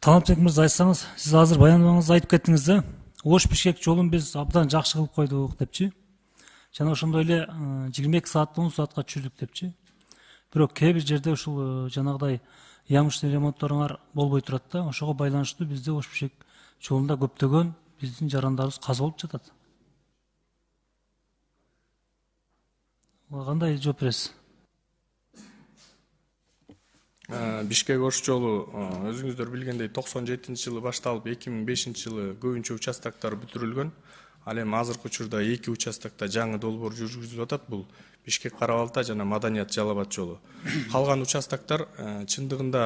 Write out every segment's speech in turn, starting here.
Талантбек мырза, айтсаңыз, сиз азыр баяндамаңызда айтып кеттиңиз да, Ош Бишкек жолун биз абдан жакшы кылып койдук депчи. Жана ошондой эле 22 саат 10 саатка түшүрдүк депчи. Бирок кээ бир жерде ушул жанагыдай ямыштын ремонтторуңар болбой турат да, ошого байланыштуу бизде Ош Бишкек жолунда көптөгөн биздин жарандарыбыз каза болуп жатат. Кандай жооп бересиз? Бишкек Ош жолу өзүңүздөр билгендей 97-жылы башталып 2005-жылы көбүнчө участоктор бүтүрүлгөн. Ал эми азыркы учурда 2 участокто жаңы долбоор жүргүзүлүп атат. Бул Бишкек Кара Балта жана Маданият Жалал Абад жолу. Калган участоктор чындыгында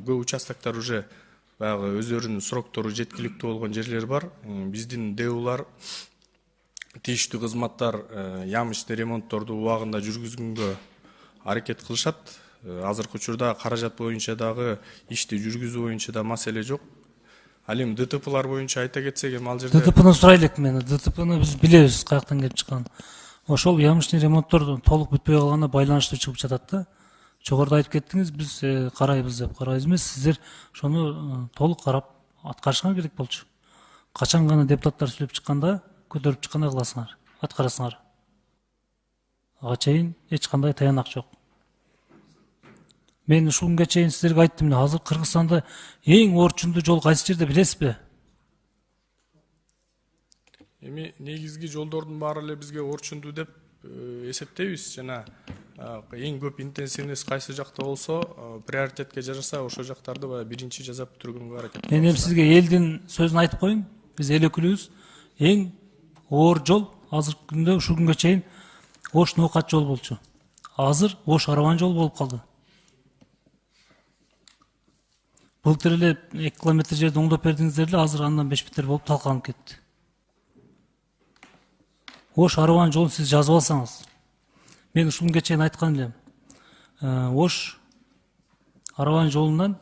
көп участоктор уже баягы өздөрүнүн сроктору жеткиликтүү болгон жерлер бар. Биздин ДУлар тийиштүү кызматтар ямыштын ремонтторду убагында жүргүзгөнгө аракет кылышат. Азыркы учурда каражат боюнча дагы ишти жүргүзүү боюнча да маселе жок. Ал эми ДТПлар боюнча айта кетсек, эми ал жерде ДТПны сурай элек мен. ДТПны биз билебиз каяктан келип чыкканын. Ошол ямыштын ремонттор толук бүтпөй калганына байланыштуу чыгып жатат да. Жогоруда айтып кеттиңиз, биз карайбыз деп карайбыз эмес, сиздер ошону толук карап аткарышыңар керек болчу. Качан гана депутаттар сүйлөп чыкканда, көтөрүп чыккандай кыласыңар, аткарасыңар. Ага чейин эч кандай таянак жок. Мен ушул күнгө чейин сиздерге айттым, азыр Кыргызстанда эң орчундуу жол кайсы жерде билесизби? эми негизги жолдордун баары эле бизге орчундуу деп эсептейбиз. Жана эң көп интенсивность кайсы жакта болсо, приоритетке жараса ошол жактарды баягы биринчи жасап бүтүргөнгө аракет кылабыз. Мен эми сизге элдин сөзүн айтып коеюн. Биз эл өкүлүбүз. Эң оор жол азыркы күндө ушул күнгө чейин Ош Ноокат жол болчу. Азыр Ош Араван жол болуп калды. Былтыр эле 2 километр жерди оңдоп бердиңиздер эле, азыр андан бешбетер болуп талкаланып кетти. Ош Араван жолун сиз жазып алсаңыз, мен ушул күнгө чейин айткан элем. Ош Араван жолунан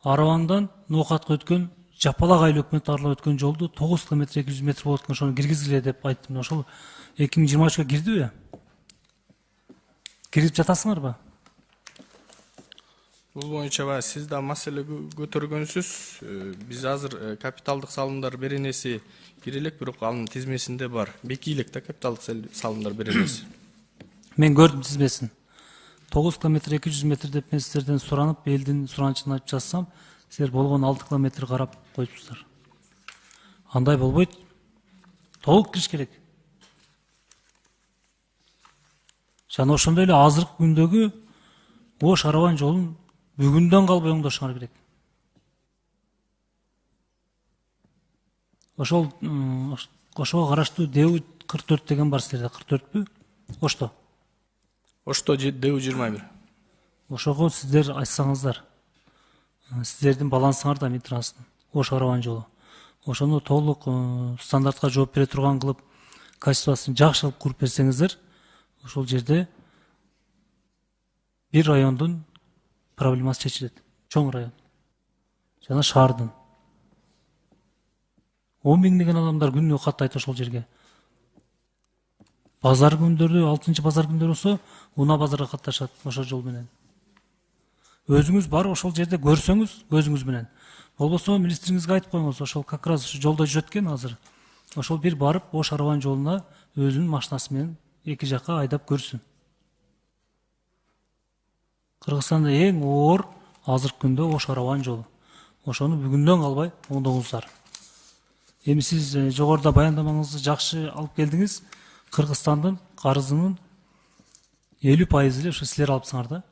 Аравандан Ноокатка өткөн жапалак айлы өкмөт аралап өткөн жолду 9 километр 200 метр болот экен, ошону киргизгиле деп айттым. Ошол 2023-га кирдиби? Кирип жатасыңарбы? Бул боюнча баягы сиз да маселе көтөргөнсүз. Биз азыр капиталдык салымдар беренеси кирелек, бирок анын тизмесинде бар. Беки элек да капиталдык салымдар беренеси. Мен көрдүм тизмесин. 9 километр 200 метр деп мен сиздерден суранып, элдин суранычын айтып жазсам, силер болгон 6 километр карап коюпсуздар. Андай болбойт. Толук кириш керек. Жана ошондой эле азыркы күндөгү Ош Араван жолун бүгүндөн калбай оңдошуңар керек. Ошого караштуу ДУ 44 деген бар силерде, 44пү? Ошто? Ошто ДУ 21. Ошого сиздер айтсаңыздар. Сиздердин балансыңарда Митранстын Ош Араван жолу. Ошону толук стандартка жооп бере турган кылып, качествосын жакшы кылып куруп берсеңиздер, ошол жерде бир райондун проблемасы чечилет. Чоң район. Жана шаардын. 10 миңдеген адамдар күнүнө каттайт ошол жерге. Базар күндөрү, 6-чы базар күндөрү болсо, уна базарга катташат ошол жол менен. Өзүңүз бар ошол жерде көрсөңүз, көзүңүз менен. Болбосо министриңизге айтып коюңуз, ошол как раз жолдо жүрөт экен азыр. Ошол бир барып Ош Араван жолуна өзүнүн машинасы менен эки жакка айдап көрсүн. Кыргызстанда эң оор азыркы күндө Ош Араван жолу. Ошону бүгүндөн калбай оңдоңуздар. Эми сиз жогоруда баяндамаңызды жакшы алып келдиңиз. Кыргызстандын карызынын 50% эле ушу силер алыпсыңар да.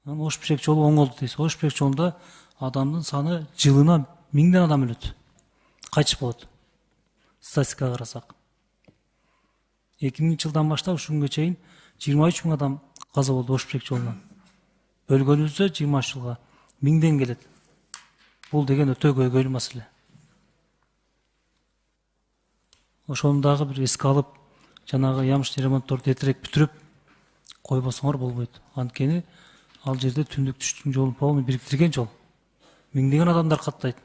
Ош Бишкек жолу оңолду дейсиз. Ош Бишкек жолунда адамдын саны жылына 1000ден адам өлөт. Кайтыш болот. Статистикага карасак. 2000-жылдан баштап ушул күнгө чейин 23 000 адам каза болду Ош Бишкек жолунан. Өлгөнүбүздө 20 жылга 1000ден келет. Бул деген өтө көйгөйлүү маселе. Ошону дагы бир эске алып, жанагы ямыштын ремонтторду эртерээк бүтүрүп койбосоңор болбойт. Анткени ал жерде түндүк түштүктүн жолун полный бириктирген жол. 1000деген адамдар каттайт.